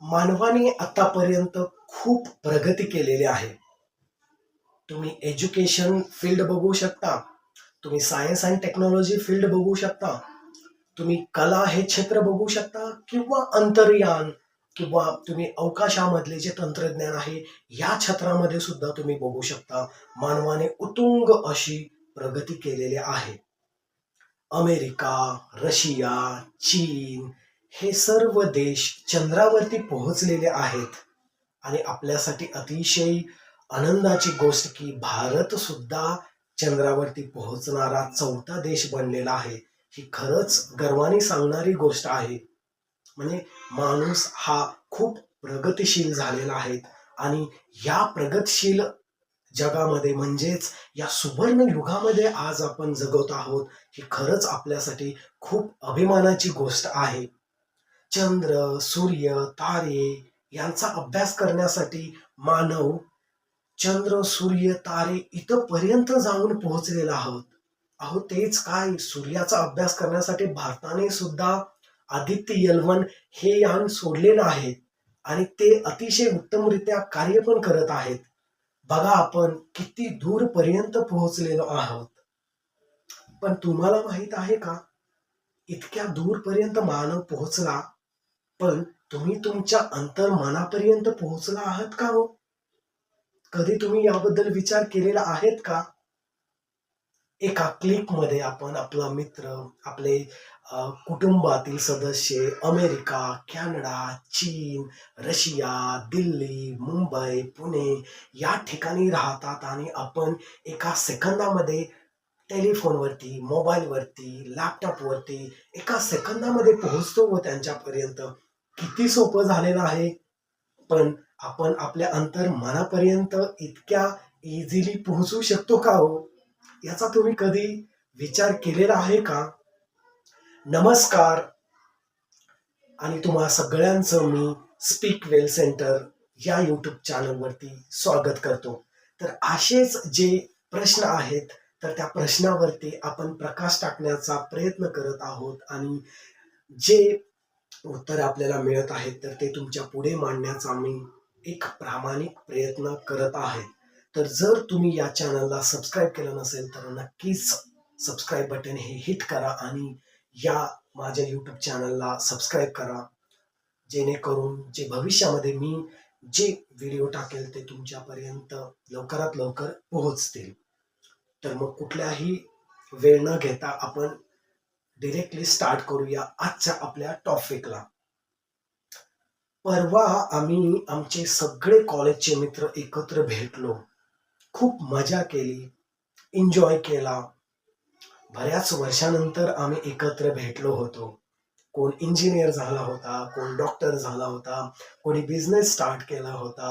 मानवाने आतापर्यंत खूप प्रगती केलेली आहे. तुम्ही एज्युकेशन फील्ड बघू शकता, तुम्ही सायन्स अँड टेक्नॉलॉजी फील्ड बघू शकता, तुम्ही कला हे क्षेत्र बघू शकता किंवा अंतर्यान किंवा तुम्ही अवकाशामधले जे तंत्रज्ञान आहे या क्षेत्रामध्ये सुद्धा तुम्ही बघू शकता. मानवाने उत्तुंग अशी प्रगती केलेली आहे. अमेरिका, रशिया, चीन हे सर्व देश चंद्रावरती पोहोचलेले आहेत आणि आपल्यासाठी अतिशय आनंदाची गोष्ट की भारत सुद्धा चंद्रावरती पोहोचणारा चौथा देश बनलेला आहे. ही खरंच गर्वाने सांगणारी गोष्ट आहे. म्हणजे माणूस हा खूप प्रगतिशील झालेला आहे आणि या प्रगतशील जगामध्ये म्हणजेच या सुवर्ण युगामध्ये आज आपण जगत आहोत. ही खरंच आपल्यासाठी खूप अभिमानाची गोष्ट आहे. चंद्र, सूर्य, तारे यांचा अभ्यास करण्यासाठी मानव चंद्र, सूर्य, तारे इथपर्यंत जाऊन पोहोचलेला आहोत. अहो तेच काय सूर्याचा अभ्यास करण्यासाठी भारताने सुद्धा आदित्य एल-1 हे यान सोडलेलं आहे आणि ते अतिशय उत्तमरित्या कार्य पण करत आहेत. बघा आपण किती दूरपर्यंत पोहोचलेलो आहोत. पण तुम्हाला माहित आहे का, इतक्या दूरपर्यंत मानव पोहोचला, पण तुम्ही तुमच्या अंतर्मनापर्यंत पोहोचला आहात का हो? कधी तुम्ही याबद्दल विचार केलेला आहेत का? एका क्लिकमध्ये आपण आपला मित्र, आपले कुटुंबातील सदस्य अमेरिका, कॅनडा, चीन, रशिया, दिल्ली, मुंबई, पुणे या ठिकाणी राहतात आणि आपण एका सेकंदामध्ये टेलिफोनवरती, मोबाईलवरती, लॅपटॉपवरती एका सेकंदामध्ये पोहोचतो व त्यांच्यापर्यंत. किती सोपं झालेलं आहे. पण आपण आपल्या अंतर्मनापर्यंत इतक्या इझिली पोहोचू शकतो का हो? याचा तुम्ही कधी विचार केलेला आहे का? नमस्कार आणि तुम्हा सगळ्यांचं मी स्पीक वेल सेंटर या यूट्यूब चॅनलवरती स्वागत करतो. तर असेच जे प्रश्न आहेत तर त्या प्रश्नावरती आपण प्रकाश टाकण्याचा प्रयत्न करत आहोत आणि जे उत्तर आपल्याला मिळत आहेत तर ते तुमच्या पुढे मांडण्याचा मी एक प्रामाणिक प्रयत्न करत आहे. तर जर तुम्ही या चॅनलला सबस्क्राईब केलं नसेल तर नक्कीच सबस्क्राईब बटन हे हिट करा आणि या माझ्या यूट्यूब चॅनलला सबस्क्राईब करा, जेणेकरून जे भविष्यामध्ये मी जे व्हिडिओ टाकेल ते तुमच्यापर्यंत लवकरात लवकर पोहोचतील. तर मग कुठल्याही वेळ न घेता आपण डिरेक्टली स्टार्ट करूया आजच्या आपल्या टॉपिकला. परवा आम्ही आमचे सगळे कॉलेजचे मित्र एकत्र भेटलो. खूप मजा केली, एन्जॉय केला. बऱ्याच वर्षानंतर आम्ही एकत्र भेटलो होतो. कोण इंजिनियर झाला होता, कोण डॉक्टर झाला होता, कोणी बिझनेस स्टार्ट केला होता.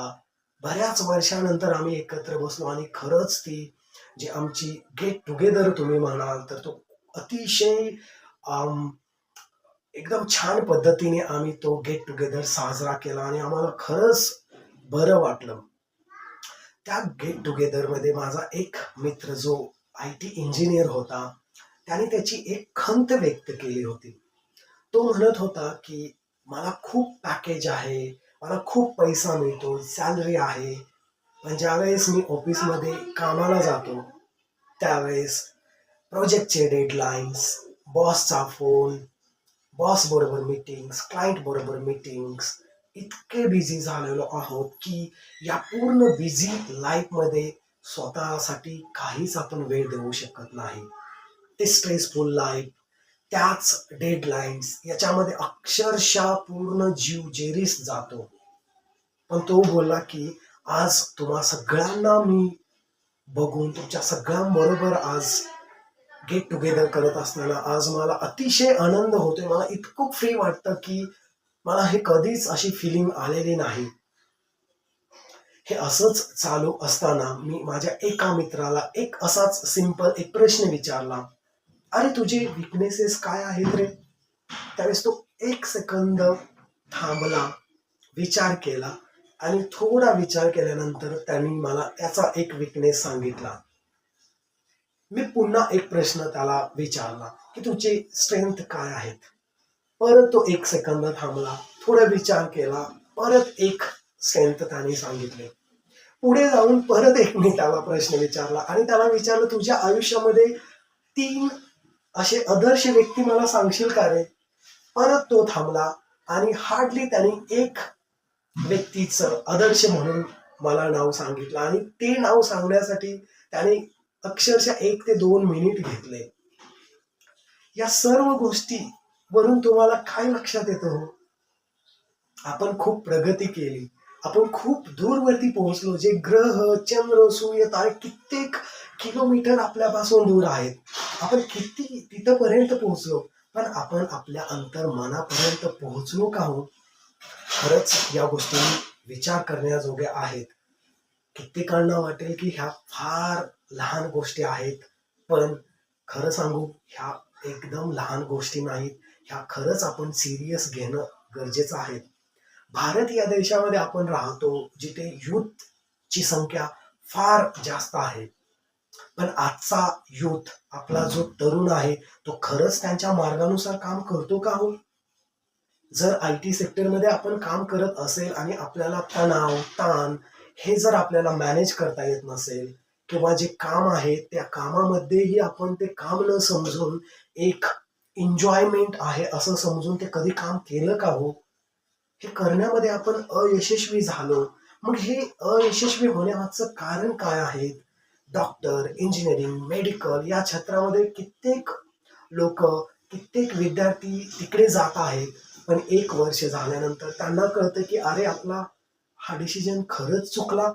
बऱ्याच वर्षानंतर आम्ही एकत्र बसलो आणि खरंच ती जी आमची गेट टुगेदर तुम्ही म्हणाल तर तो अतिशय अम, एकदम छान पद्धतीने आम्ही तो गेट टुगेदर साजरा केला आणि आम्हाला खरंच बरं वाटलं. त्या गेट टुगेदरमध्ये माझा एक मित्र जो IT इंजिनियर होता, त्याने त्याची एक खंत व्यक्त केली होती. तो म्हणत होता की मला खूप पॅकेज आहे, मला खूप पैसा मिळतो, सॅलरी आहे. पण ज्यावेळेस मी ऑफिसमध्ये कामाला जातो, त्यावेळेस प्रोजेक्टचे डेडलाईन्स, बॉसचा फोन, बॉस बरोबर मीटिंग्स, क्लायंट बरोबर मीटिंग्स, इतके बिझी झालेलो आहोत की या पूर्ण बिझी लाईफमध्ये स्वतःसाठी काहीच आपण वेळ देऊ शकत नाही. ते स्ट्रेसफुल लाईफ, त्याच डेडलाईन्स याच्यामध्ये अक्षरशः पूर्ण जीव जेरीस जातो. पण तो बोलला की आज तुम्हा सगळ्यांना मी बघून तुमच्या सगळ्यांबरोबर आज गेट टुगेदर करत असताना आज मला अतिशय आनंद होतोय. मला इतकं फ्री वाटतं की मला हे कधीच अशी फिलिंग आलेली नाही. हे असंच चालू असताना मी माझ्या एका मित्राला एक असाच सिंपल एक प्रश्न विचारला, अरे तुझे विकनेसेस काय आहेत रे? त्यावेळेस तो एक सेकंद थांबला, विचार केला आणि थोडा विचार केल्यानंतर त्यांनी मला त्याचा एक विकनेस सांगितला. मी पुन्हा एक प्रश्न त्याला विचारला की तुझे स्ट्रेंथ काय आहेत? परत तो एक सेकंद थांबला, थोडा विचार केला, परत एक स्ट्रेंथ त्याने सांगितले. पुढे जाऊन परत एक मी त्याला प्रश्न विचारला आणि त्याला विचारलं, तुझ्या आयुष्यामध्ये 3 असे आदर्श व्यक्ती मला सांगशील का रे? परत तो थांबला आणि हार्डली त्याने एक व्यक्तीचं आदर्श म्हणून मला नाव सांगितलं आणि ते नाव सांगण्यासाठी त्याने अक्षरशः 1 ते 2 मिनिट घेतले. या सर्व गोष्टी वरून तुम्हाला काय लक्षात येतं हो? आपण खूप प्रगती केली. आपण खूप दूरवरती पोहोचलो. जे ग्रह, चंद्र, सूर्य, तारे कित्येक किलोमीटर आपल्यापासून दूर आहेत. आपण किती तिथपर्यंत पोहोचलो. पण आपण आपल्या अंतर्मनापर्यंत पोहोचलो का हो? खरंच या गोष्टी विचार करण्याजोग्या आहेत. कित्येकांना वाटेल की ह्या फार लहान गोष्टी आहेत. पण खरं सांगू, ह्या एकदम लहान गोष्टी नाहीत. ह्या खरंच आपण सिरियस घेणं गरजेचं आहे. भारत या देशामध्ये आपण राहतो जिथे यूथची संख्या फार जास्त आहे. पण आजचा यूथ, आपला जो तरुण आहे, तो खरंच त्यांच्या मार्गानुसार काम करतो का हो? जर IT सेक्टरमध्ये आपण काम करत असेल आणि आपल्याला तणाव, ताण हे जर आपल्याला मॅनेज करता येत नसेल किंवा जे काम आहे त्या कामामध्येही आपण ते काम न समजून एक एन्जॉयमेंट आहे असं समजून ते कधी काम केलं का हो? हे करण्यामध्ये आपण अयशस्वी झालो. मग हे अयशस्वी होण्यामागचं कारण काय आहे? डॉक्टर, इंजिनिअरिंग, मेडिकल या क्षेत्रामध्ये कित्येक लोक, कित्येक विद्यार्थी तिकडे जात आहेत. पण 1 वर्ष झाल्यानंतर त्यांना कळतं की अरे, आपला हा डिसिजन खरंच चुकला.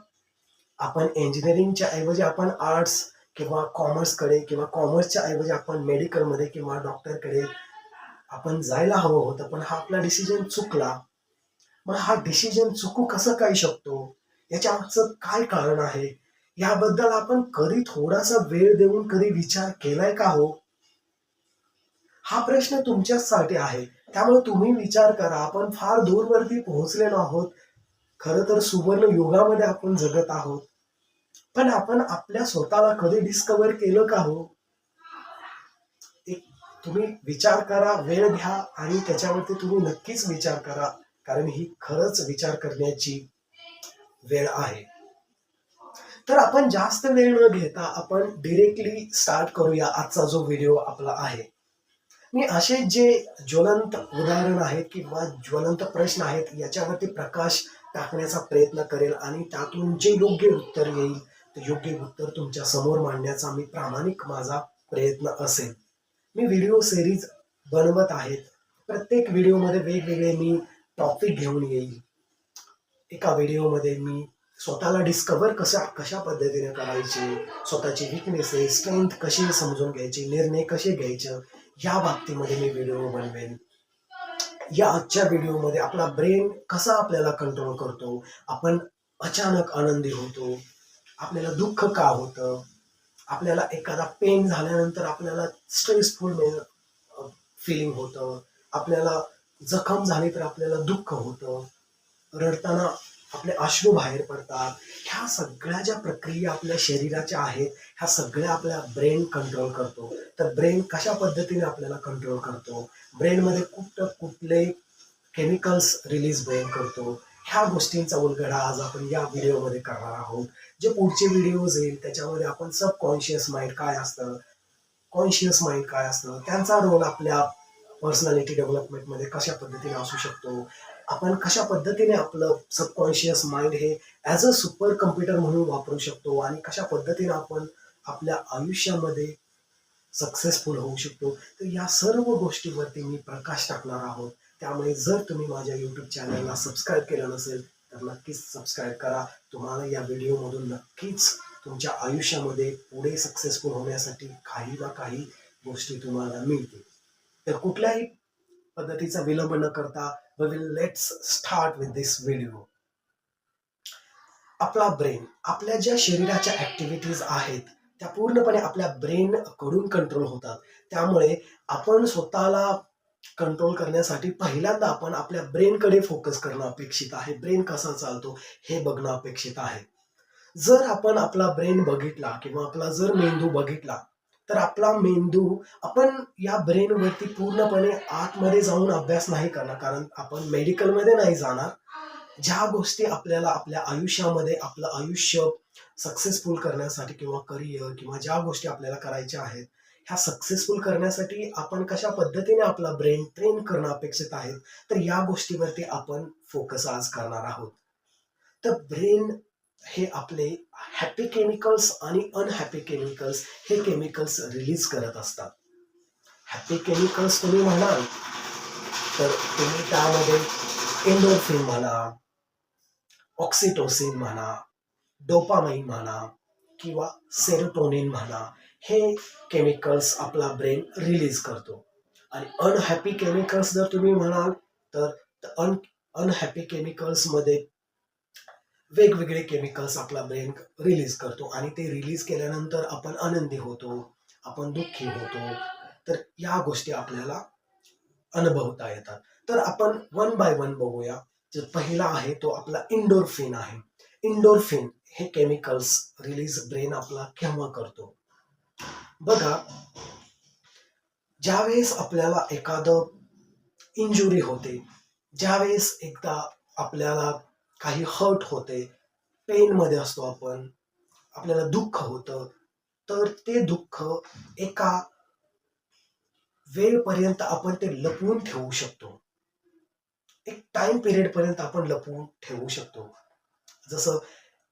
आपण इंजिनिअरिंगच्या ऐवजी आपण आर्ट्स किंवा कॉमर्सकडे किंवा कॉमर्सच्या ऐवजी आपण मेडिकलमध्ये किंवा डॉक्टरकडे आपण जायला हवं होतं. पण हा आपला डिसिजन चुकला. मग हा डिसिजन चुकू कसं काय शकतो? याच्या मागचं काय कारण आहे? याबद्दल आपण कधी थोडासा वेळ देऊन कधी विचार केलाय का हो? हा प्रश्न तुमच्याचसाठी आहे. त्यामुळे तुम्ही विचार करा. आपण फार दूरवरती पोहोचलेलो आहोत. खरं तर सुवर्ण युगामध्ये आपण जगत आहोत. पण आपण आपल्या स्वतःला कधी डिस्कव्हर केलं का हो? एक तुम्ही विचार करा, वेळ घ्या आणि त्याच्यावरती तुम्ही नक्कीच विचार करा. कारण ही खरंच विचार करण्याची वेळ आहे. तर आपण जास्त वेळ न घेता आपण डायरेक्टली स्टार्ट करूया आजचा जो व्हिडिओ आपला आहे. मी असे जे ज्वलंत उदाहरण आहेत किंवा ज्वलंत प्रश्न आहेत याच्यावरती प्रकाश टाकण्याचा प्रयत्न करेल आणि त्यातून जे योग्य उत्तर येईल ते योग्य उत्तर तुमच्या समोर मांडण्याचा मी प्रामाणिक माझा प्रयत्न असेल. मी व्हिडिओ सिरीज बनवत आहेत. प्रत्येक व्हिडिओमध्ये वेगवेगळे मी टॉपिक घेऊन येईल. एका व्हिडिओमध्ये मी स्वतःला डिस्कव्हर कशा पद्धतीने करायचे, स्वतःची विकनेसेस, स्ट्रेंथ कशी समजून घ्यायची, निर्णय कसे घ्यायचे, या बाबतीमध्ये मी व्हिडिओ बनवेन. या आजच्या व्हिडिओमध्ये आपला ब्रेन कसा आपल्याला कंट्रोल करतो, आपण अचानक आनंदी होतो, आपल्याला दुःख का होतं, आपल्याला एखादा पेन झाल्यानंतर आपल्याला स्ट्रेसफुल फिलिंग होतं, आपल्याला जखम झाली तर आपल्याला दुःख होतं, रडताना आपले अश्रू बाहेर पडतात. ह्या सगळ्या ज्या प्रक्रिया आपल्या शरीराच्या आहेत, ह्या सगळ्या आपल्या ब्रेन कंट्रोल करतो. तर ब्रेन कशा पद्धतीने आपल्याला कंट्रोल करतो, ब्रेनमध्ये कुठले केमिकल्स रिलीज ब्रेन करतो, ह्या गोष्टींचा उलगडा आज आपण या व्हिडिओमध्ये करणार आहोत. जे पुढचे व्हिडिओज येईल त्याच्यामध्ये आपण सबकॉन्शियस माइंड काय असतं, कॉन्शियस माइंड काय असतं, त्यांचा रोल आपल्या पर्सनॅलिटी डेव्हलपमेंटमध्ये कशा पद्धतीने असू शकतो, आपण कशा पद्धतीने आपलं सबकॉन्शियस माइंड हे ॲज अ सुपर कम्प्युटर म्हणून वापरू शकतो आणि कशा पद्धतीने आपण आपल्या आयुष्यामध्ये सक्सेसफुल होऊ शकतो. तर या सर्व गोष्टीवरती मी प्रकाश टाकणार आहोत. त्यामुळे जर तुम्ही माझ्या यूट्यूब चॅनलला सबस्क्राईब केलं नसेल तर नक्कीच सबस्क्राईब करा. तुम्हाला या व्हिडिओमधून नक्कीच तुमच्या आयुष्यामध्ये पुढे सक्सेसफुल होण्यासाठी काही ना काही गोष्टी तुम्हाला मिळतील. तर कुठल्याही पद्धतीचा विलंब न करता we will let's start with this video. आपला ब्रेन, आपल्या ज्या शरीराच्या ऍक्टिव्हिटीज आहेत त्या पूर्णपणे आपल्या ब्रेन कडून कंट्रोल होतात. त्यामुळे आपण स्वतःला कंट्रोल करण्यासाठी पहिल्यांदा आपण आपल्या ब्रेनकडे फोकस करणं अपेक्षित आहे. ब्रेन कसा चालतो हे बघणं अपेक्षित आहे. जर आपण आपला ब्रेन बघितला किंवा आपला जर मेंदू बघितला तर आपला मेंदू, आपण या ब्रेनवरती पूर्णपणे आतमध्ये जाऊन अभ्यास नाही करणार, कारण आपण मेडिकलमध्ये नाही जाणार. ज्या गोष्टी आपल्याला आपल्या आयुष्यामध्ये आपलं आयुष्य सक्सेसफुल करण्यासाठी किंवा करिअर किंवा ज्या गोष्टी आपल्याला करायच्या आहेत, ह्या सक्सेसफुल करण्यासाठी आपण कशा पद्धतीने आपला ब्रेन ट्रेन करणं अपेक्षित आहे, तर या गोष्टीवरती आपण फोकस आज करणार आहोत. तर ब्रेन हे आपले हॅपी केमिकल्स आणि अनहॅपी केमिकल्स हे केमिकल्स रिलीज करत असतात. हॅपी केमिकल्स तुम्ही म्हणाल, तर तुम्ही त्यामध्ये एंडोर्फिन म्हणा, ऑक्सिटोसिन म्हणा, डोपामाइन म्हणा किंवा सेरोटोनिन म्हणा, हे केमिकल्स आपला ब्रेन रिलीज करतो. आणि अनहॅपी केमिकल्स जर तुम्ही म्हणाल, तर अनहॅपी केमिकल्समध्ये वेगवेगळे केमिकल्स आपला ब्रेन रिलीज करतो आणि ते रिलीज केल्यानंतर आपण आनंदी होतो, आपण दुःखी होतो. तर या गोष्टी आपल्याला अनुभवता येतात. तर आपण वन बाय वन बघूया. जो पहिला आहे तो आपला इंडोर्फिन आहे. इंडोर्फिन हे केमिकल्स रिलीज ब्रेन आपला केव्हा करतो? बघा, ज्यावेळेस आपल्याला एखादं इंजुरी होते, ज्यावेळेस एकदा आपल्याला काही हर्ट होते, पेनमध्ये असतो आपण, आपल्याला दुःख होतं, तर ते दुःख एका वेळपर्यंत आपण ते लपवून ठेवू शकतो. एक टाइम पिरियड पर्यंत आपण लपवून ठेवू शकतो. जसं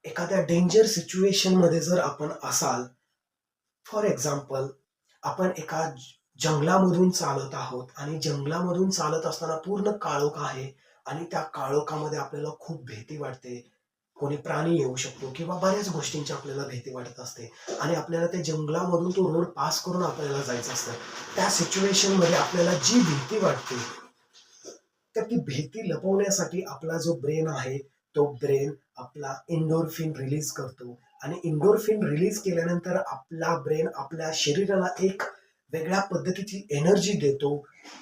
एखाद्या डेंजर सिच्युएशन मध्ये जर आपण असाल, फॉर एक्झाम्पल, आपण एका जंगलामधून चालत आहोत आणि जंगलामधून चालत असताना पूर्ण काळोख आहे आणि त्या काळोखामध्ये आपल्याला खूप भीती वाटते. कोणी प्राणी येऊ शकतो किंवा बऱ्याच गोष्टींची आपल्याला भीती वाटत असते आणि आपल्याला त्या जंगलामधून तो रोड पास करून आपल्याला जायचं असतं. त्या सिच्युएशन मध्ये आपल्याला जी भीती वाटते, तर ती भीती लपवण्यासाठी आपला जो ब्रेन आहे, तो ब्रेन आपला एंडोर्फिन रिलीज करतो आणि एंडोर्फिन रिलीज केल्यानंतर आपला ब्रेन आपल्या शरीराला एक वेगळ्या पद्धतीची एनर्जी देतो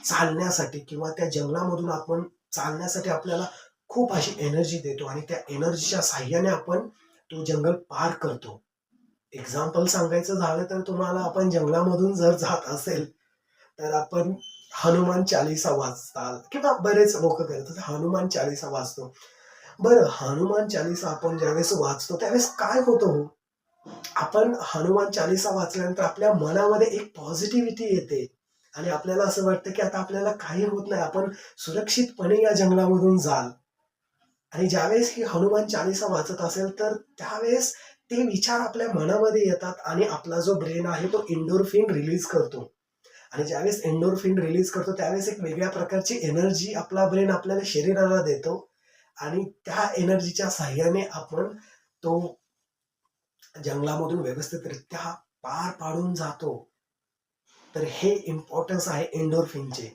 चालण्यासाठी, किंवा त्या जंगलामधून आपण चालण्यासाठी आपल्याला खूप अशी एनर्जी देतो आणि त्या एनर्जीच्या साह्याने आपण तो जंगल पार करतो. एक्झाम्पल सांगायचं झालं तर तुम्हाला, आपण जंगलामधून जर जात असेल, तर आपण हनुमान चालीसा वाचताल किंवा बरेच लोक करतात हनुमान चालीसा वाचतो. बरं, हनुमान चालीसा आपण ज्यावेळेस वाचतो त्यावेळेस काय होतं हो? आपण हनुमान चालीसा वाचल्यानंतर आपल्या मनामध्ये एक पॉझिटिव्हिटी येते आणि आपल्याला असं वाटतं की आता आपल्याला काही होत नाही, आपण सुरक्षितपणे या जंगलामधून जाल. आणि ज्यावेळेस ही हनुमान चालीसा वाचत असेल, तर त्यावेळेस ते विचार आपल्या मनामध्ये येतात आणि आपला जो ब्रेन आहे तो एंडोर्फिन रिलीज करतो. आणि ज्यावेळेस एंडोर्फिन रिलीज करतो त्यावेळेस एक वेगळ्या प्रकारची एनर्जी आपला ब्रेन आपल्याला शरीराला देतो आणि त्या एनर्जीच्या साह्याने आपण तो जंगलामधून व्यवस्थितरित्या पार पाडून जातो. तर हे इम्पॉर्टन्स आहे एंडोर्फिनचे.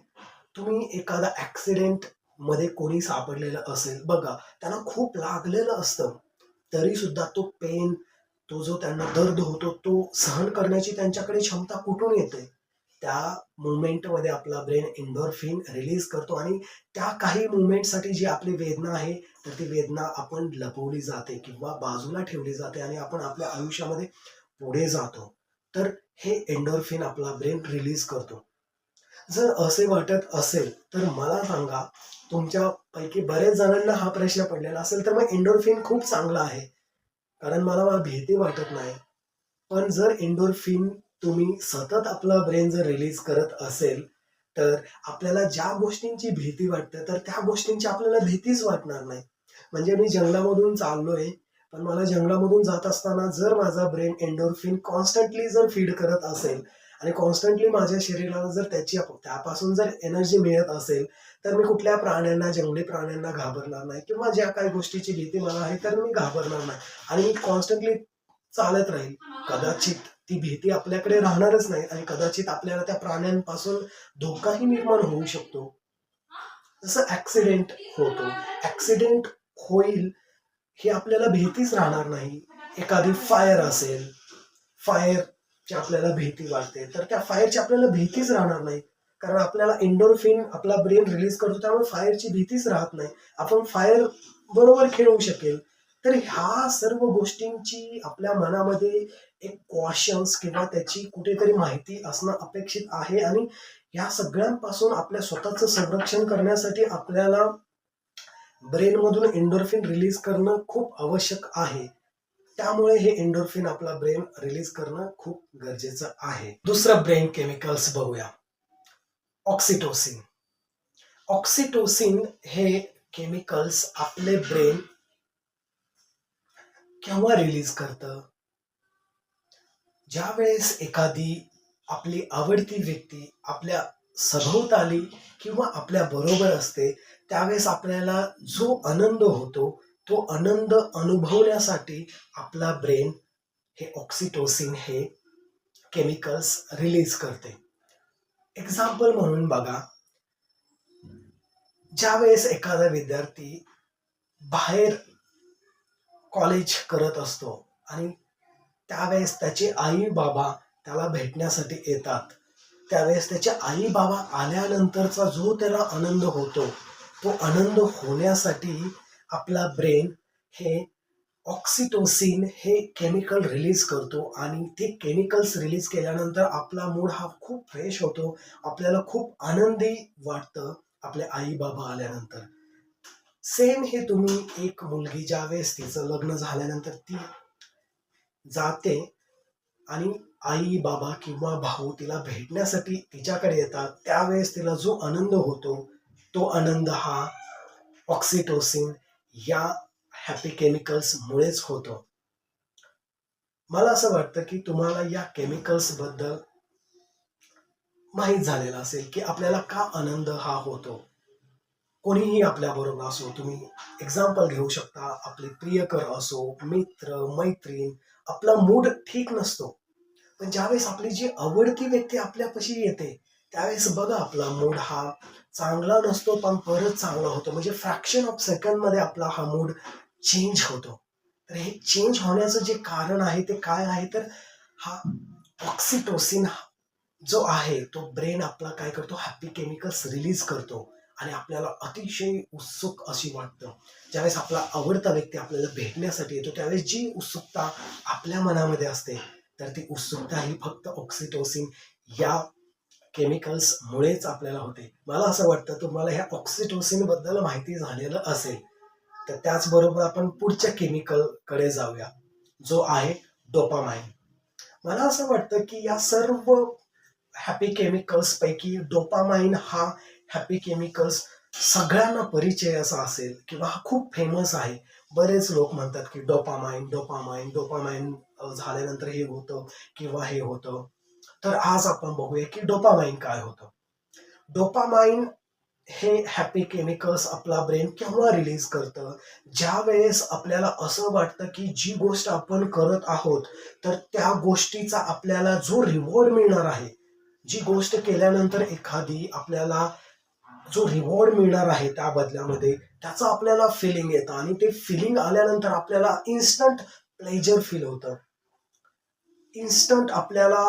तुम्ही एखादा ऍक्सिडेंट मध्ये कोणी सापडलेलं असेल बघा, त्यांना खूप लागलेलं असतं, तरी सुद्धा तो पेन, तो जो त्यांना दर्द होतो, तो सहन करण्याची त्यांच्याकडे क्षमता कुठून येते? त्या मुवमेंटमध्ये आपला ब्रेन एंडोर्फिन रिलीज करतो आणि त्या काही मुवमेंटसाठी जी आपली वेदना आहे, तर ती वेदना आपण लपवली जाते किंवा बाजूला ठेवली जाते आणि आपण आपल्या आयुष्यामध्ये पुढे जातो. तर हे एंडोर्फिन आपला ब्रेन रिलीज करतो. जर असे वाटत असेल, तर मला सांगा, तुमच्यापैकी बरेच जणांना हा प्रश्न पडलेला असेल, तर मग एंडोर्फिन खूप चांगला आहे, कारण मला भीती वाटत नाही. पण जर एंडोर्फिन तुम्ही सतत आपला ब्रेन जर रिलीज करत असेल, तर आपल्याला ज्या गोष्टींची भीती वाटते, तर त्या गोष्टींची आपल्याला भीतीच वाटणार नाही. म्हणजे मी जंगलामधून चाललोय, पण मला जंगलामधून जात असताना जर माझा ब्रेन एंडोर्फिन कॉन्स्टंटली जर फीड करत असेल आणि कॉन्स्टंटली माझ्या शरीराला जर त्यापासून जर एनर्जी मिळत असेल, तर मी कुठल्या प्राण्यांना, जंगली प्राण्यांना घाबरणार नाही किंवा ज्या काही गोष्टीची भीती मला आहे, तर मी घाबरणार नाही आणि मी कॉन्स्टंटली चालत राहील. कदाचित ती भीती आपल्याकडे राहणारच नाही आणि कदाचित आपल्याला त्या प्राण्यांपासून धोकाही निर्माण होऊ शकतो. जसं ऍक्सिडेंट होतो, ऍक्सिडेंट होईल ही आपल्याला भीतीच राहणार नाही. एखादी फायर असेल, फायरची आपल्याला भीती वाटते, तर त्या फायरची आपल्याला भीतीच राहणार नाही. कारण आपल्याला एंडोर्फिन आपला ब्रेन रिलीज करतो, त्यामुळे फायरची भीतीच राहत नाही. आपण फायर बरोबर खेळू शकेल. तर ह्या सर्व गोष्टींची आपल्या मनामध्ये एक कॉशन्स किंवा त्याची कुठेतरी माहिती असणं अपेक्षित आहे आणि या सगळ्यांपासून आपल्या स्वतःचं संरक्षण करण्यासाठी आपल्याला ब्रेनमधून एंडोर्फिन रिलीज करणं खूप आवश्यक आहे. त्यामुळे हे एंडोर्फिन आपला ब्रेन रिलीज करणं खूप गरजेचं आहे. दुसरं ब्रेन केमिकल्स बघूया. ऑक्सिटोसिन. ऑक्सिटोसिन हे केमिकल्स आपले ब्रेन केव्हा रिलीज करतं? ज्या वेळेस एखादी आपली आवडती व्यक्ती आपल्या सभोवताली किंवा आपल्या बरोबर असते, त्यावेळेस आपल्याला जो आनंद होतो, तो आनंद अनुभवण्यासाठी आपला ब्रेन हे ऑक्सिटोसिन हे केमिकल्स रिलीज करते. एक्झाम्पल म्हणून बघा, ज्यावेळेस एखादा विद्यार्थी बाहेर कॉलेज करत असतो आणि त्यावेळेस त्याचे आई बाबा त्याला भेटण्यासाठी येतात. त्यावेळेस त्याचे आई बाबा आल्यानंतरचा जो त्याला आनंद होतो, तो आनंद होण्यासाठी आपला ब्रेन हे ऑक्सिटोसिन हे केमिकल रिलीज करतो आणि ते केमिकल्स रिलीज केल्यानंतर आपला मूड हा खूप फ्रेश होतो. आपल्याला खूप आनंदी वाटतं आपले आई बाबा आल्यानंतर. सेम हे तुम्ही एक मुलगी ज्यावेळेस तिचं लग्न झाल्यानंतर ती जाते आणि आई बाबा किंवा भाऊ तिला भेटण्यासाठी तिच्याकडे येतात, त्यावेळेस तिला जो आनंद होतो, तो आनंद हा ऑक्सिटोसिन या हॅपी केमिकल्स मुळेच होतो. मला असं वाटतं की तुम्हाला या केमिकल्स बद्दल माहीत झालेलं असेल की आपल्याला का आनंद हा होतो. कोणीही आपल्या बरोबर असो, तुम्ही एक्झाम्पल घेऊ शकता, आपले प्रियकर असो, मित्र मैत्रीण. आपला मूड ठीक नसतो, पण ज्यावेळेस आपली जी आवडती व्यक्ती आपल्यापाशी येते, त्यावेळेस बघा आपला मूड हा चांगला नसतो, पण परत चांगला होतो. म्हणजे फ्रॅक्शन ऑफ सेकंड मध्ये आपला हा मूड चेंज होतो. तर हे चेंज होण्याचं जे कारण आहे ते काय आहे, तर हा ऑक्सिटोसिन जो आहे तो ब्रेन आपला काय करतो, हॅपी केमिकल्स रिलीज करतो आणि आपल्याला अतिशय उत्सुक अशी वाटतं. ज्यावेळेस आपला आवडता व्यक्ती आपल्याला भेटण्यासाठी येतो, त्यावेळेस जी उत्सुकता आपल्या मनामध्ये असते, तर ती उत्सुकता ही फक्त ऑक्सिटोसिन या केमिकल्स मुळेच आपल्याला होते. मला असं वाटतं तुम्हाला ह्या ऑक्सिटोसिन बद्दल माहिती झालेलं असेल. तर त्याचबरोबर आपण पुढच्या केमिकल कडे जाऊया, जो आहे डोपामाइन. मला असं वाटतं की या सर्व हॅपी केमिकल्स पैकी डोपामाइन हा हॅपी केमिकल्स सगळ्यांना परिचय असा असेल किंवा हा खूप फेमस आहे. बरेच लोक म्हणतात की डोपामाइन डोपामाइन डोपामाइन झाल्यानंतर हे होतं किंवा हे होतं. तर आज आपण बघूया की डोपामाइन काय होतं. डोपामाइन हे हॅपी केमिकल्स आपला ब्रेन केव्हा रिलीज करतं, ज्या वेळेस आपल्याला असं वाटतं की जी गोष्ट आपण करत आहोत, तर त्या गोष्टीचा आपल्याला जो रिवॉर्ड मिळणार आहे, जी गोष्ट केल्यानंतर एखादी आपल्याला जो रिवॉर्ड मिळणार आहे त्या बदल्यामध्ये, त्याचं आपल्याला फिलिंग येतं आणि ते फिलिंग आल्यानंतर आपल्याला इन्स्टंट प्लेजर फील होतं. इन्स्टंट आपल्याला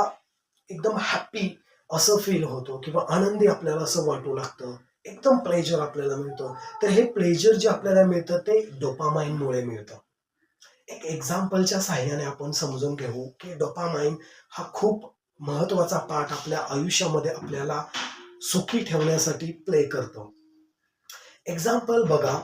एकदम हॅपी असं फील होतो किंवा आनंदी आपल्याला असं वाटू लागतं. एकदम प्लेजर आपल्याला मिळतं. तर हे प्लेजर जे आपल्याला मिळतं ते डोपामाइनमुळे मिळतं. एक एक्झाम्पलच्या साहाय्याने आपण समजून घेऊ की डोपामाइन हा खूप महत्वाचा पार्ट आपल्या आयुष्यामध्ये आपल्याला सुखी ठेवण्यासाठी प्ले करतो. एक्झाम्पल बघा,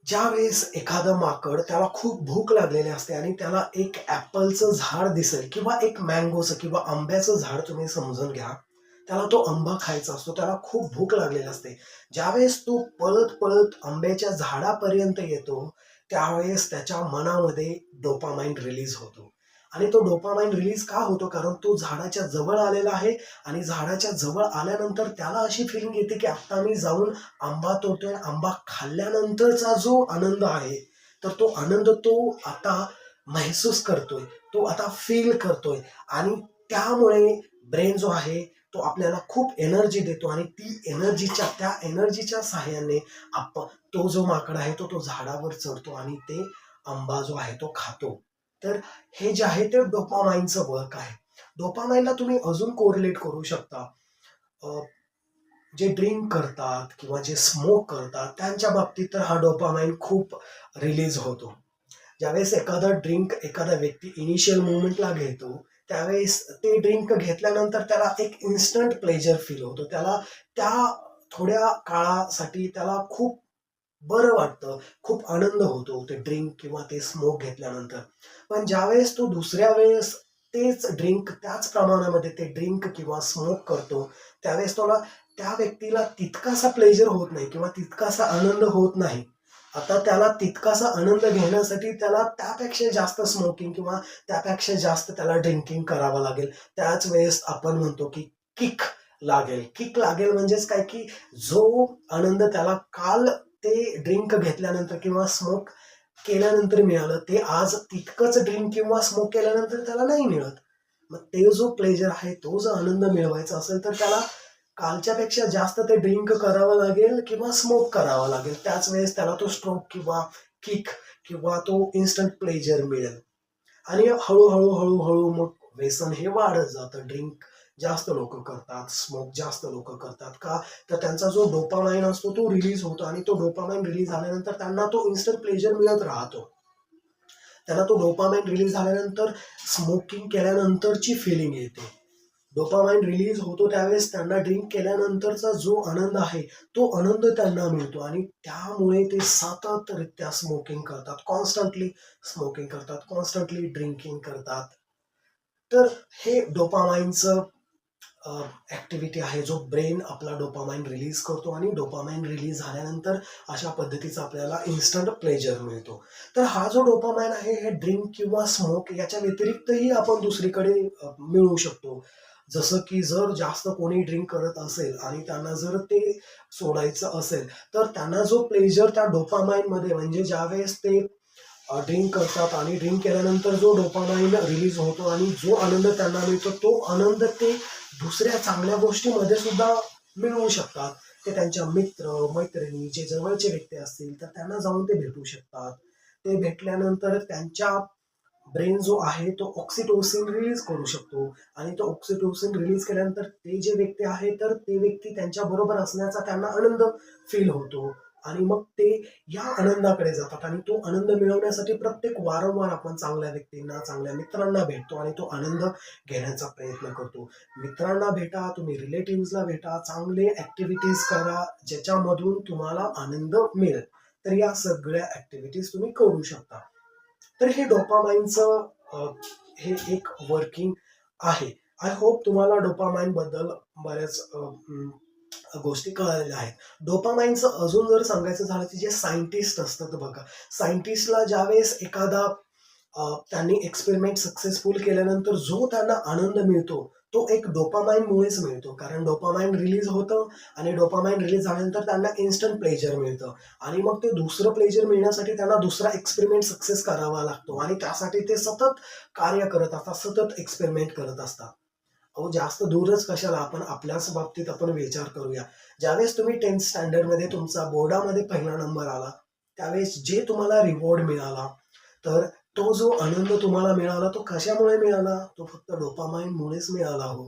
ज्यावेळेस एखादं माकड त्याला खूप भूक लागलेली असते आणि त्याला एक ॲपलचं झाड दिसेल किंवा एक मँगोचं किंवा आंब्याचं झाड तुम्ही समजून घ्या. त्याला तो आंबा खायचा असतो. त्याला खूप भूक लागलेली असते. ज्यावेळेस तो पळत-पळत आंब्याच्या झाडापर्यंत येतो, त्यावेळेस त्याच्या मनामध्ये डोपामाइन रिलीज होतो. आणि तो डोपामाइन रिलीज का होतो? कारण तो झाडाच्या जवळ आलेला आहे आणि झाडाच्या जवळ आल्यानंतर त्याला अशी फिलिंग येते, की आता मी जाऊन आंबा तोडतोय. आंबा खाल्ल्यानंतरचा जो आनंद आहे, तर तो आनंद तो आता महसूस करतोय. तो आता फील करतोय आणि त्यामुळे ब्रेन जो आहे, तो आपल्याला खूप एनर्जी देतो आणि त्या एनर्जीच्या सहाय्याने तो जो माकड आहे, तो झाडावर चढतो आणि ते आंबा जो आहे तो खातो. तर हे जे आहे ते डोपामाइनचं वर्क आहे. डोपामाइनला तुम्ही अजून कोरिलेट करू शकता. अ, जे ड्रिंक करतात किंवा जे स्मोक करतात त्यांच्या बाबतीत तर हा डोपामाइन खूप रिलीज होतो. ज्यावेळेस एखादा व्यक्ती इनिशियल मोमेंटला घेतो, त्यावेळेस ते ड्रिंक घेतल्यानंतर त्याला एक इन्स्टंट प्लेजर फील होतो. त्याला त्या थोड्या काळासाठी त्याला खूप बरं वाटतं, खूप आनंद होतो ते ड्रिंक किंवा ते स्मोक घेतल्यानंतर. पण ज्यावेळेस तो दुसऱ्या वेळेस तेच ड्रिंक त्याच प्रमाणामध्ये ते ड्रिंक किंवा स्मोक करतो, त्यावेळेस त्या व्यक्तीला तितकासा प्लेजर होत नाही किंवा तितकासा आनंद होत नाही. आता त्याला तितकासा आनंद घेण्यासाठी त्याला त्यापेक्षा जास्त स्मोकिंग किंवा त्यापेक्षा जास्त त्याला ड्रिंकिंग करावं लागेल. त्याच वेळेस आपण म्हणतो की किक लागेल. किक लागेल म्हणजेच काय, की जो आनंद त्याला काल ते ड्रिंक घेतल्यानंतर किंवा स्मोक केल्यानंतर मिळालं, ते आज तितकंच ड्रिंक किंवा स्मोक केल्यानंतर त्याला नाही मिळत. मग ते जो प्लेजर आहे, तो जो आनंद मिळवायचा असेल, तर त्याला कालच्यापेक्षा जास्त ते ड्रिंक करावं लागेल किंवा स्मोक करावा लागेल. त्याच वेळेस त्याला तो स्ट्रोक किंवा किक किंवा तो इन्स्टंट प्लेजर मिळेल. आणि हळू-हळू, हळू-हळू मग व्यसन हे वाढत जातं. ड्रिंक जास्त लोकं करतात, स्मोक जास्त लोकं करतात. का? तर त्यांचा जो डोपामाइन असतो तो रिलीज होतो आणि तो डोपामाइन रिलीज झाल्यानंतर त्यांना तो इन्स्टंट प्लेजर मिळत राहतो. त्यांना तो डोपामाइन रिलीज झाल्यानंतर स्मोकिंग केल्यानंतरची फिलिंग येते. डोपामाइन रिलीज होतो त्यावेळेस त्यांना ड्रिंक केल्यानंतरचा जो आनंद आहे, तो आनंद त्यांना मिळतो आणि त्यामुळे ते सततरित्या स्मोकिंग करतात. कॉन्स्टंटली स्मोकिंग करतात, कॉन्स्टंटली ड्रिंकिंग करतात. तर हे डोपामाइनचं ॲक्टिव्हिटी आहे, जो ब्रेन आपला डोपामाइन रिलीज करतो आणि डोपामाइन रिलीज झाल्यानंतर अशा पद्धतीचा आपल्याला इन्स्टंट प्लेजर मिळतो. तर हा जो डोपामाइन आहे, हे ड्रिंक किंवा स्मोक याच्या व्यतिरिक्तही आपण दुसरीकडे मिळवू शकतो. जसं की जर जास्त कोणी ड्रिंक करत असेल आणि त्यांना जर ते सोडायचं असेल, तर त्यांना जो प्लेजर त्या डोपामाइनमध्ये म्हणजे ज्यावेळेस ते ड्रिंक करतात आणि ड्रिंक केल्यानंतर जो डोपामाइन रिलीज होतो आणि जो आनंद त्यांना मिळतो, तो आनंद ते दुसऱ्या चांगल्या गोष्टीमध्ये सुद्धा मिळवू शकतात. ते त्यांच्या मित्र-मैत्रिणी जे जवळचे व्यक्ती असतील, तर त्यांना जाऊन ते भेटू शकतात. ते भेटल्यानंतर त्यांच्या ब्रेन जो आहे तो ऑक्सिटोसिन रिलीज करू शकतो आणि तो ऑक्सिटोसिन रिलीज केल्यानंतर ते जे व्यक्ती आहे, तर ते व्यक्ती त्यांच्याबरोबर असण्याचा त्यांना आनंद फील होतो आणि मग ते या आनंदाकडे जातात आणि तो आनंद मिळवण्यासाठी प्रत्येक वारंवार आपण चांगल्या व्यक्तींना, चांगल्या मित्रांना भेटतो आणि तो आनंद घेण्याचा प्रयत्न करतो. मित्रांना भेटा, तुम्ही रिलेटिव्हजला भेटा, चांगले ॲक्टिव्हिटीज करा, ज्याच्यामधून तुम्हाला आनंद मिळेल. तर या सगळ्या ॲक्टिव्हिटीज तुम्ही करू शकता. तर हे डोपामाइनचं हे एक वर्किंग आहे. आय होप तुम्हाला डोपामाइनबद्दल बऱ्याच गोष्टी कळलेल्या आहेत. डोपामाइनचं अजून जर सांगायचं झालं, की जे सायंटिस्ट असतात बघा, सायंटिस्टला ज्यावेळेस एखादा त्यांनी एक्सपेरिमेंट सक्सेसफुल केल्यानंतर जो त्यांना आनंद मिळतो, तो एक डोपामाइनमुळेच मिळतो. कारण डोपामाइन रिलीज होतं आणि डोपामाइन रिलीज झाल्यानंतर त्यांना इन्स्टंट प्लेजर मिळतं आणि मग ते दुसरं प्लेजर मिळण्यासाठी त्यांना दुसरा एक्सपेरिमेंट सक्सेस करावा लागतो आणि त्यासाठी ते सतत कार्य करत असतात, सतत एक्सपेरिमेंट करत असतात. अहो, जास्त दूरच कशाला, आपण आपल्याच बाबतीत आपण विचार करूया. ज्यावेळेस तुम्ही 10th स्टँडर्डमध्ये तुमचा बोर्डामध्ये पहिला नंबर आला, त्यावेळेस जे तुम्हाला रिवॉर्ड मिळाला, तर तो जो आनंद तुम्हाला मिळाला, तो कशामुळे मिळाला? तो फक्त डोपामाइनमुळेच मिळाला हो.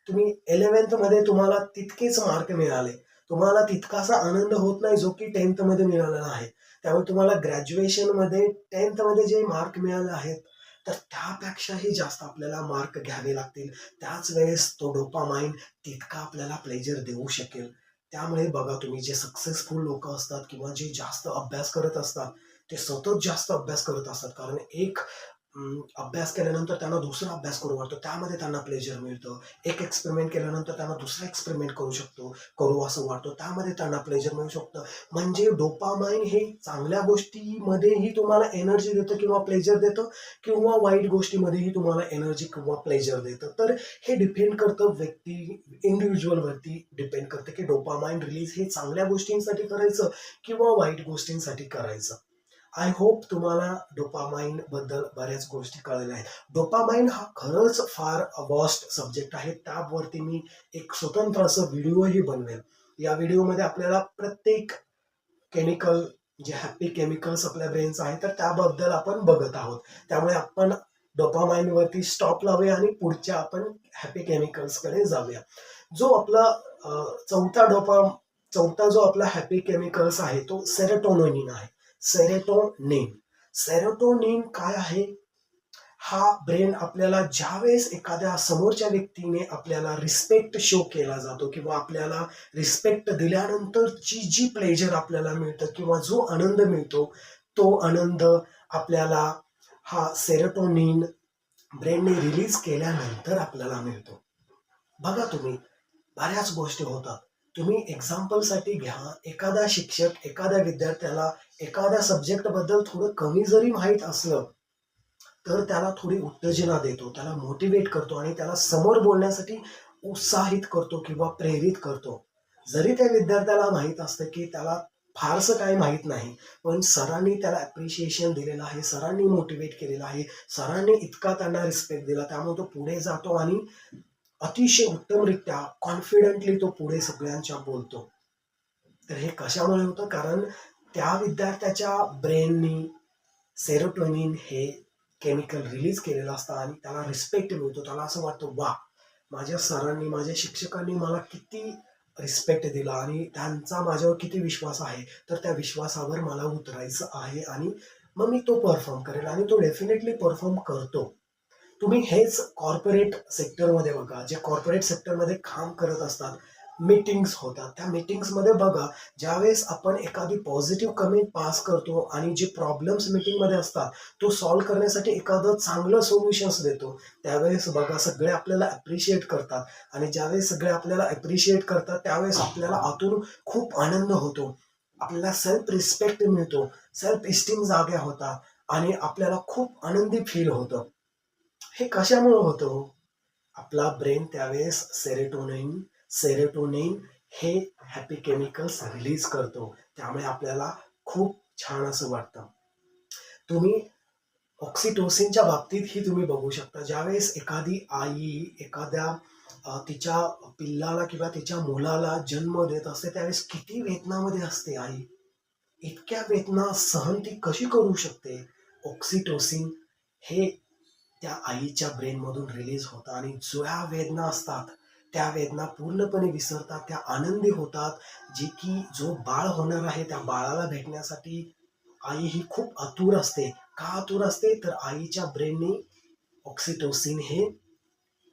तुम्ही 11th मध्ये तुम्हाला तितकेच मार्क मिळाले. तुम्हाला तितकासा आनंद होत नाही, जो की 10th मध्ये मिळालेला आहे. त्यामुळे तुम्हाला ग्रॅज्युएशनमध्ये 10th मध्ये जे मार्क मिळाले आहेत, तर त्यापेक्षाही जास्त आपल्याला मार्क घ्यावे लागतील. त्याच वेळेस तो डोपामाइन तितका आपल्याला प्लेजर देऊ शकेल. त्यामुळे बघा, तुम्ही जे सक्सेसफुल लोकं असतात किंवा जे जास्त अभ्यास करत असतात, ते सतत जास्त अभ्यास करत असतात. कारण एक अभ्यास केल्यानंतर त्यांना दुसरा अभ्यास करू वाटतो. त्यामध्ये त्यांना प्लेजर मिळतं. एक एक्सपेरिमेंट केल्यानंतर त्यांना दुसरा एक्सपेरिमेंट करू असं वाटतं. त्यामध्ये त्यांना प्लेजर मिळू शकतं. म्हणजे डोपामाइन हे चांगल्या गोष्टीमध्येही तुम्हाला एनर्जी देतं किंवा प्लेजर देतं किंवा वाईट गोष्टीमध्येही तुम्हाला एनर्जी किंवा प्लेजर देतं. तर हे डिपेंड करतं इंडिव्हिज्युअलवरती डिपेंड करतं, की डोपामाइन रिलीज हे चांगल्या गोष्टींसाठी करायचं किंवा वाईट गोष्टींसाठी करायचं. आय होप तुम्हाला डोपामाइन बद्दल बऱ्याच गोष्टी कळलेल्या आहेत. डोपामाइन हा खरंच फार वास्ट सब्जेक्ट आहे. त्यावरती मी एक स्वतंत्र असं व्हिडिओही बनवेल. या व्हिडिओमध्ये आपल्याला प्रत्येक केमिकल, जे हॅपी केमिकल्स आपल्या ब्रेनचं आहे, तर त्याबद्दल आपण बघत आहोत. त्यामुळे आपण डोपामाइनवरती स्टॉप लावूया आणि पुढच्या आपण हॅपी केमिकल्सकडे जाऊया. जो आपला चौथा चौथा जो आपला हॅपी केमिकल्स आहे, तो सेरोटोनिन आहे. सेरोटोनिन. सेरोटोनिन काय आहे? हा ब्रेन आपल्याला ज्यावेळेस एखाद्या समोरच्या व्यक्तीने आपल्याला रिस्पेक्ट शो केला जातो किंवा आपल्याला रिस्पेक्ट दिल्यानंतरची जी प्लेजर आपल्याला मिळतं किंवा जो आनंद मिळतो, तो आनंद आपल्याला हा सेरोटोनिन ब्रेनने रिलीज केल्यानंतर आपल्याला मिळतो. बघा तुम्ही, बऱ्याच गोष्टी होतात. तुम्ही एक्झाम्पलसाठी घ्या, एखादा शिक्षक एखाद्या विद्यार्थ्याला एखाद्या सब्जेक्टबद्दल थोडं कमी जरी माहीत असलं, तर त्याला थोडी उत्तेजना देतो, त्याला मोटिवेट करतो आणि त्याला समोर बोलण्यासाठी उत्साहित करतो किंवा प्रेरित करतो. जरी त्या विद्यार्थ्याला माहीत असतं, की त्याला फारसं काही माहीत नाही, पण सरांनी त्याला ॲप्रिशिएशन दिलेलं आहे, सरांनी मोटिवेट केलेलं आहे, सरांनी इतका त्यांना रिस्पेक्ट दिला, त्यामुळे तो पुढे जातो आणि अतिशय उत्तमरित्या कॉन्फिडेंटली तो पुढे सगळ्यांच्या बोलतो. तर हे कशामुळे होतं? कारण त्या विद्यार्थ्याच्या ब्रेननी सेरोटोनिन हे केमिकल रिलीज केलेलं असतं आणि त्याला रिस्पेक्ट मिळतो. त्याला असं वाटतं, वाह! माझ्या सरांनी, माझ्या शिक्षकांनी मला किती रिस्पेक्ट दिला आणि त्यांचा माझ्यावर किती विश्वास आहे. तर त्या विश्वासावर मला उतरायचं आहे आणि मग मी तो परफॉर्म करेल आणि तो डेफिनेटली परफॉर्म करतो. तुम्ही हेच कॉर्पोरेट सेक्टरमध्ये बघा, जे कॉर्पोरेट सेक्टरमध्ये काम करत असतात, मीटिंग्स होतात. त्या मीटिंग्समध्ये बघा, ज्यावेळेस आपण एखादी पॉझिटिव्ह कमेंट पास करतो आणि जे प्रॉब्लेम्स मीटिंगमध्ये असतात, तो सॉल्व्ह करण्यासाठी एखादं चांगलं सोल्युशन्स देतो, त्यावेळेस बघा सगळे आपल्याला ॲप्रिशिएट करतात आणि ज्यावेळेस सगळे आपल्याला ॲप्रिशिएट करतात, त्यावेळेस आपल्याला आतून खूप आनंद होतो. आपल्याला सेल्फ रिस्पेक्ट मिळतो, सेल्फ इस्टीम जाग्या होतात आणि आपल्याला खूप आनंदी फील होतं. हे कशामुळे होतं हो? आपला ब्रेन त्यावेळेस सेरोटोनिन हे हॅपी केमिकल्स रिलीज करतो. त्यामुळे आपल्याला खूप छान असं वाटतं. तुम्ही ऑक्सिटोसिनच्या बाबतीतही तुम्ही बघू शकता. ज्यावेळेस एखादी आई एखाद्या तिच्या पिल्लाला किंवा तिच्या मुलाला जन्म देत असते, त्यावेळेस किती वेदनामध्ये असते आई. इतक्या वेदना सहन ती कशी करू शकते? ऑक्सिटोसिन हे त्या आईच्या ब्रेनमधून रिलीज होतं आणि ज्या वेदना असतात, त्या वेदना पूर्णपणे विसरतात. त्या आनंदी होतात, जे की जो बाळ होणार आहे, त्या बाळाला भेटण्यासाठी आई ही खूप आतुर असते. का आतुर असते? तर आईच्या ब्रेनने ऑक्सिटोसिन हे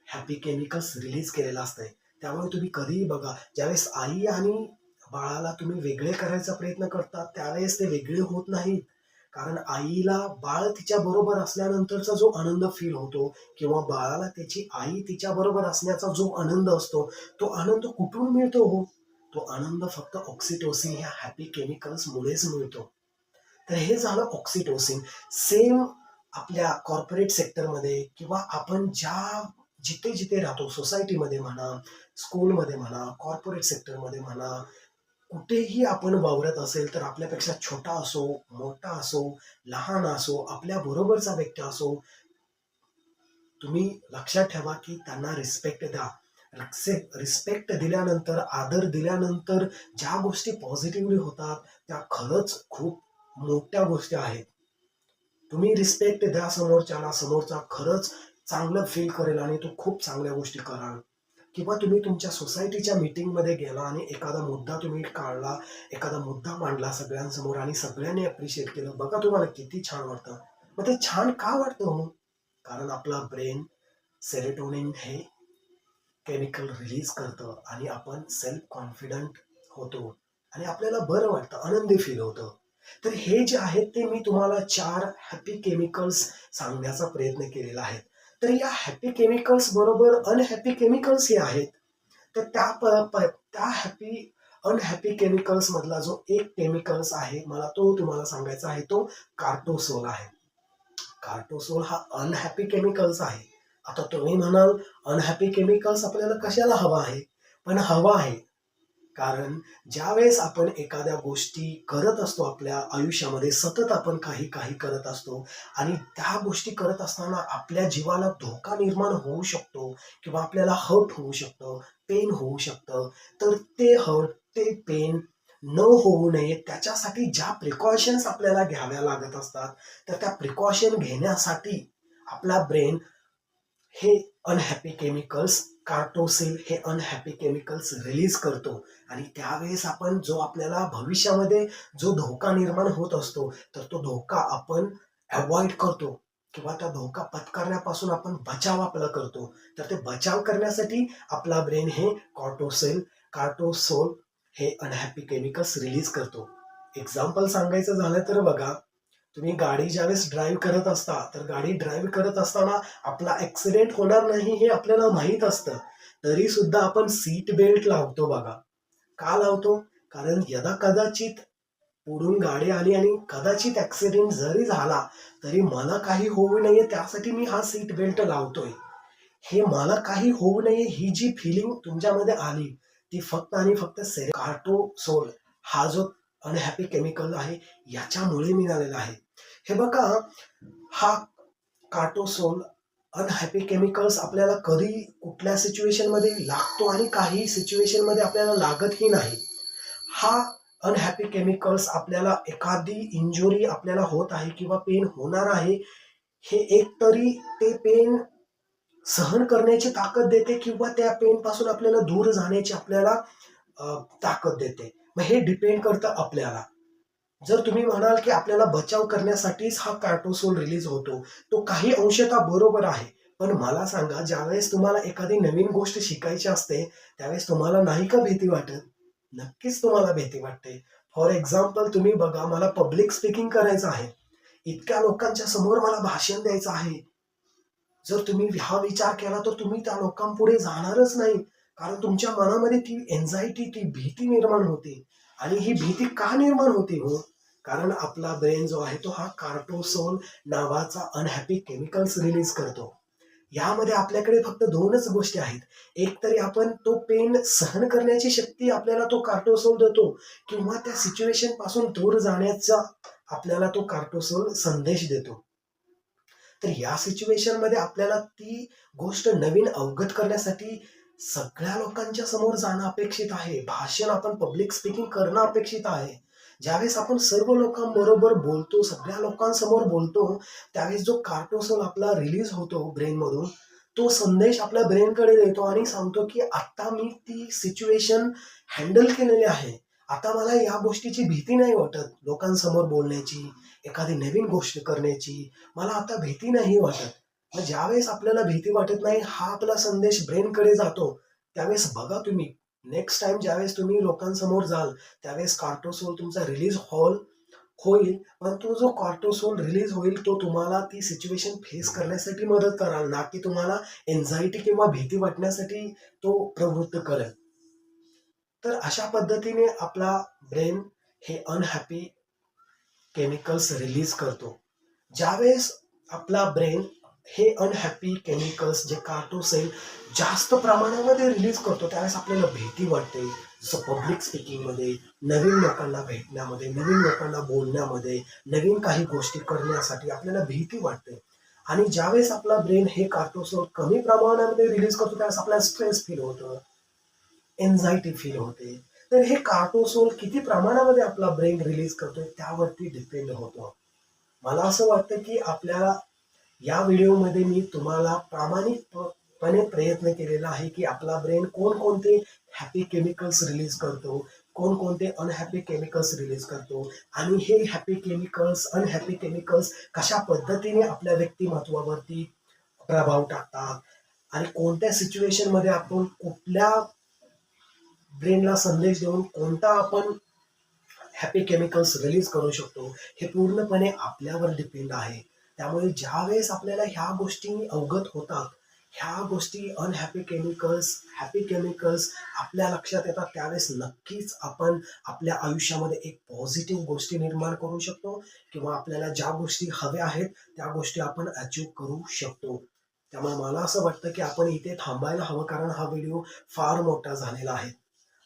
हॅपी केमिकल्स रिलीज केलेलं असतंय. त्यामुळे तुम्ही कधीही बघा, ज्यावेळेस आई आणि बाळाला तुम्ही वेगळे करायचा प्रयत्न करता, त्यावेळेस ते वेगळे होत नाहीत. कारण आईला बाळ तिच्याबरोबर असल्यानंतरचा जो आनंद फील होतो किंवा बाळाला त्याची आई तिच्याबरोबर असण्याचा जो आनंद असतो, तो आनंद कुठून मिळतो हो? तो आनंद फक्त ऑक्सिटोसिन ह्या हॅपी केमिकल्समुळेच मिळतो. तर हे झालं ऑक्सिटोसिन. सेम आपल्या कॉर्पोरेट सेक्टरमध्ये किंवा आपण जिथे-जिथे राहतो सोसायटीमध्ये म्हणा, स्कूलमध्ये म्हणा, कॉर्पोरेट सेक्टरमध्ये म्हणा, कुठेही आपण वावरत असेल तर आपल्यापेक्षा छोटा असो, मोठा असो, लहान असो, आपल्या बरोबरचा व्यक्ती असो, तुम्ही लक्षात ठेवा की त्यांना रिस्पेक्ट द्या. रिस्पेक्ट दिल्यानंतर, आदर दिल्यानंतर ज्या गोष्टी पॉझिटिव्हली होतात, त्या खरंच खूप मोठ्या गोष्टी आहेत. तुम्ही रिस्पेक्ट द्या समोरच्याला, समोरचा खरंच चांगलं फील करेल आणि तो खूप चांगल्या गोष्टी कराल. किंवा तुम्ही तुमच्या सोसायटीच्या मीटिंगमध्ये गेला आणि एखादा मुद्दा तुम्ही काढला, एखादा मुद्दा मांडला सगळ्यांसमोर आणि सगळ्यांनी ॲप्रिशिएट केलं. बघा तुम्हाला किती छान वाटतं. मग ते छान का वाटतं हो? कारण आपला ब्रेन सेरोटोनिन हे केमिकल रिलीज करतं आणि आपण सेल्फ कॉन्फिडंट होतो आणि आपल्याला बरं वाटतं, आनंदी फील होतं. तर हे जे आहेत ते मी तुम्हाला 4 हॅपी केमिकल्स सांगण्याचा प्रयत्न केलेला आहे. तर या हॅपी केमिकल्स बरोबर अनहॅपी केमिकल्सही आहेत. तर त्या अनहॅपी केमिकल्स मधला जो एक केमिकल्स आहे, मला तो तुम्हाला सांगायचा आहे, तो कार्टोसोल आहे. कार्टोसोल हा अनहॅपी केमिकल्स आहे. आता तुम्ही म्हणाल, अनहॅपी केमिकल्स आपल्याला कशाला हवा आहे? पण हवा आहे. कारण ज्यावेळेस आपण एखाद्या गोष्टी करत असतो आपल्या आयुष्यामध्ये, सतत आपण काही काही करत असतो आणि त्या गोष्टी करत असताना आपल्या जीवाला धोका निर्माण होऊ शकतो किंवा आपल्याला हर्ट होऊ शकतं, पेन होऊ शकतं. तर ते हर्ट, ते पेन न होऊ नये त्याच्यासाठी ज्या प्रिकॉशन्स आपल्याला घ्याव्या लागत असतात, तर त्या प्रिकॉशन घेण्यासाठी आपला ब्रेन हे अनहॅपी केमिकल्स, कार्टोसिल हे अनहॅपी केमिकल्स रिलीज करतो आणि त्यावेळेस आपण जो आपल्याला भविष्यामध्ये जो धोका निर्माण होत असतो, तर तो धोका आपण अव्हॉइड करतो. किंवा त्या धोका पत्करण्यापासून आपण बचाव आपला करतो. तर ते बचाव करण्यासाठी आपला ब्रेन हे कार्टोसोल हे अनहॅपी केमिकल्स रिलीज करतो. एक्झाम्पल सांगायचं झालं तर बघा, तुम्ही गाडी ज्यावेळेस ड्राईव्ह करत असता, तर गाडी ड्राईव्ह करत असताना आपला ॲक्सिडेंट होणार नाही हे आपल्याला माहीत असतं. तरी सुद्धा आपण सीट बेल्ट लावतो बघा. का लावतो? कारण यदाकदाचित पुढून गाडी आली आणि कदाचित ॲक्सिडेंट जरी झाला, तरी मला काही होऊ नये त्यासाठी मी हा सीट बेल्ट लावतोय. हे मला काही होऊ नये ही जी फिलिंग तुमच्यामध्ये आली, ती फक्त आणि फक्त कार्टोसोल हा जो अनहॅपी केमिकल आहे याच्यामुळे मिळालेला आहे. हे बघा, हा कार्टोसोल अनहॅपी केमिकल्स आपल्याला कधी कुठल्या सिच्युएशनमध्ये लागतो आणि काही सिच्युएशनमध्ये आपल्याला लागतही नाही. हा अनहॅपी केमिकल्स आपल्याला एखादी इंजुरी आपल्याला होत आहे किंवा पेन होणार आहे, हे एकतरी ते पेन सहन करण्याची ताकद देते किंवा त्या पेनपासून आपल्याला दूर जाण्याची आपल्याला ताकद देते. मग हे डिपेंड करतं आपल्याला. जर तुम्ही म्हणाल की आपल्याला बचाव करण्यासाठीच हा कार्टोसोल रिलीज होतो, तो काही अंशतः बरोबर आहे. पण मला सांगा, ज्यावेळेस तुम्हाला एखादी नवीन गोष्ट शिकायची असते, त्यावेळेस तुम्हाला नाही का भीती वाटत? नक्कीच तुम्हाला भीती वाटते. फॉर एक्झाम्पल तुम्ही बघा, मला पब्लिक स्पीकिंग करायचं आहे. इतक्या लोकांच्या समोर मला भाषण द्यायचं आहे. जर तुम्ही हा विचार केला तर तुम्ही त्या लोकांपुढे जाणारच नाही. कारण तुमच्या मनामध्ये ती एन्झायटी, ती भीती निर्माण होते. आणि ही भीती का निर्माण होते हो? कारण आपला ब्रेन जो आहे तो हा कार्टोसोल नावाचा अनहॅपी केमिकल्स रिलीज करतो. यामध्ये आपल्याकडे फक्त 2च गोष्टी आहेत. एक तरी आपण तो पेन सहन करण्याची शक्ती आपल्याला तो कार्टोसोल देतो किंवा त्या सिच्युएशन पासून दूर जाण्याचा आपल्याला तो कार्टोसोल संदेश देतो. तर या सिच्युएशनमध्ये आपल्याला ती गोष्ट नवीन अवगत करण्यासाठी सगळ्या लोकांच्या समोर जाणं अपेक्षित आहे. भाषण आपण पब्लिक स्पीकिंग करणं अपेक्षित आहे. ज्यावेळेस आपण सर्व लोकांबरोबर बोलतो, सगळ्या लोकांसमोर बोलतो, त्यावेळेस जो कार्टोसोल आपला रिलीज होतो ब्रेनमधून, तो संदेश आपल्या ब्रेनकडे देतो आणि सांगतो की आता मी ती सिच्युएशन हँडल केलेली आहे. आता मला या गोष्टीची भीती नाही वाटत. लोकांसमोर बोलण्याची, एखादी नवीन गोष्ट करण्याची मला आता भीती नाही वाटत. मग ज्यावेळेस आपल्याला भीती वाटत नाही, हा आपला संदेश ब्रेनकडे जातो. त्यावेळेस बघा तुम्ही, नेक्स्ट टाइम ज्यावेळेस तुम्ही लोकांसमोर जाल, त्यावेळेस कार्टोसोल तुमचा रिलीज होईल. पण तो जो कार्टोसोल रिलीज होईल, तो तुम्हाला ती सिच्युएशन फेस करण्यासाठी मदत कराल, ना की तुम्हाला एन्झायटी किंवा भीती वाटण्यासाठी तो प्रवृत्त करेल. तर अशा पद्धतीने आपला ब्रेन हे अनहॅपी केमिकल्स रिलीज करतो. ज्यावेळेस आपला ब्रेन हे अनहॅपी केमिकल्स जे कार्टोसेल जास्त प्रमाणामध्ये रिलीज करतो, त्यावेळेस आपल्याला भीती वाटते. जसं पब्लिक स्पीकिंगमध्ये, नवीन लोकांना भेटण्यामध्ये, नवीन लोकांना बोलण्यामध्ये, नवीन काही गोष्टी करण्यासाठी आपल्याला भीती वाटते. आणि ज्यावेळेस आपला ब्रेन हे कार्टोसोल कमी प्रमाणामध्ये रिलीज करतो, त्यावेळेस आपल्याला स्ट्रेस फील होतं, एन्झायटी फील होते. तर हे कार्टोसोल किती प्रमाणामध्ये आपला ब्रेन रिलीज करतोय त्यावरती डिपेंड होतं. मला असं वाटतं की आपल्याला या व्हिडिओमध्ये मी तुम्हाला प्रामाणिकपणे प्रयत्न केलेला आहे की आपला ब्रेन कोणकोणते हॅपी केमिकल्स रिलीज करतो, कोणकोणते अनहॅपी केमिकल्स रिलीज करतो आणि हे अनहॅपी केमिकल्स कशा पद्धतीने आपल्या व्यक्तिमत्वावरती प्रभाव टाकतात आणि कोणत्या सिच्युएशनमध्ये आपण कुठल्या ब्रेनला संदेश देऊन कोणता आपण हॅपी केमिकल्स रिलीज करू शकतो, हे पूर्णपणे आपल्यावर डिपेंड आहे. त्यामुळे ज्यावेळेस आपल्याला ह्या गोष्टी अवगत होतात, ह्या गोष्टी अनहॅपी केमिकल्स, हॅपी केमिकल्स आपल्या लक्षात येतात, त्यावेळेस नक्कीच आपण आपल्या आयुष्यामध्ये एक पॉझिटिव्ह गोष्टी निर्माण करू शकतो किंवा आपल्याला ज्या गोष्टी हव्या आहेत त्या गोष्टी आपण अचीव्ह करू शकतो. त्यामुळे मला असं वाटतं की आपण इथे थांबायला हवं, कारण हा व्हिडिओ फार मोठा झालेला आहे.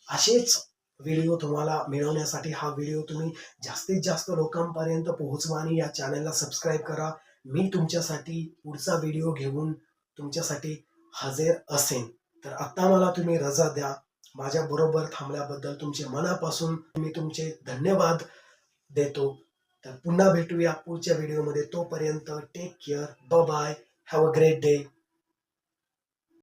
असेच व्हिडिओ तुम्हाला मिळवण्यासाठी हा व्हिडिओ तुम्ही जास्तीत जास्त लोकांपर्यंत पोहोचवा आणि या चॅनलला सबस्क्राईब करा. मी तुमच्यासाठी पुढचा व्हिडिओ घेऊन तुमच्यासाठी हजर असेन. तर आता मला तुम्ही रजा द्या. माझ्याबरोबर थांबल्याबद्दल तुमचे मनापासून मी तुमचे धन्यवाद देतो. तर पुन्हा भेटूया पुढच्या व्हिडिओमध्ये. तोपर्यंत take care. Bye bye. Have a great day.